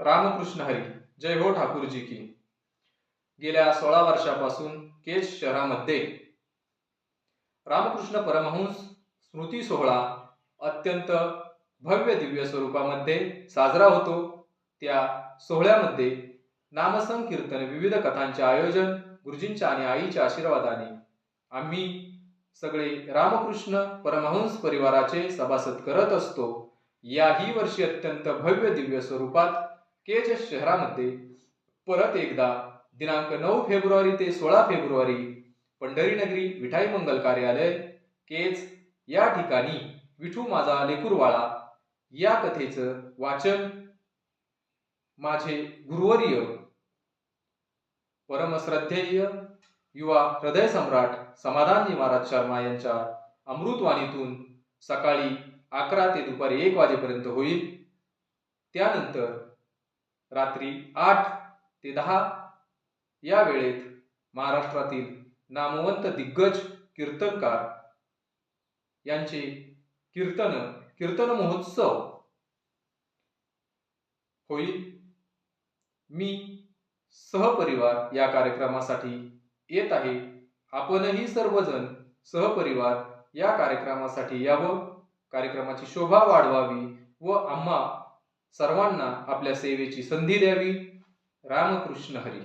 रामकृष्ण हरी. जय हो ठाकूरजी की. गेल्या 16 वर्षापासून केज शहरामध्ये रामकृष्ण परमहंस स्मृती सोहळा अत्यंत भव्य दिव्य स्वरूपामध्ये साजरा होतो. त्या सोहळ्यामध्ये नामसंकीर्तन, विविध कथांचे आयोजन गुरुजींच्या आणि आईच्या आशीर्वादाने आम्ही सगळे रामकृष्ण परमहंस परिवाराचे सभासद करत असतो. याही वर्षी अत्यंत भव्य दिव्य स्वरूपात केज शहरामध्ये परत एकदा दिनांक 9 फेब्रुवारी ते 16 फेब्रुवारी पंढरीनगरी विठाई मंगल कार्यालय केज या ठिकाणी विठू माझा लेकुरवाळा या कथेचं वाचन माझे गुरुवर्य परमश्रद्धेय युवा हृदय सम्राट समाधानजी महाराज शर्मा यांच्या अमृतवाणीतून सकाळी 11 ते दुपारी 1 वाजेपर्यंत होईल. त्यानंतर रात्री 8 ते 10 या वेळेत महाराष्ट्रातील नामवंत दिग्गज कीर्तनकार यांचे कीर्तन महोत्सव होईल. मी सहपरिवार या कार्यक्रमासाठी येत आहे. आपणही सर्वजण सहपरिवार या कार्यक्रमासाठी यावं, कार्यक्रमाची शोभा वाढवावी व आम्हा सर्वांना आपल्या सेवेची संधी द्यावी. रामकृष्ण हरी.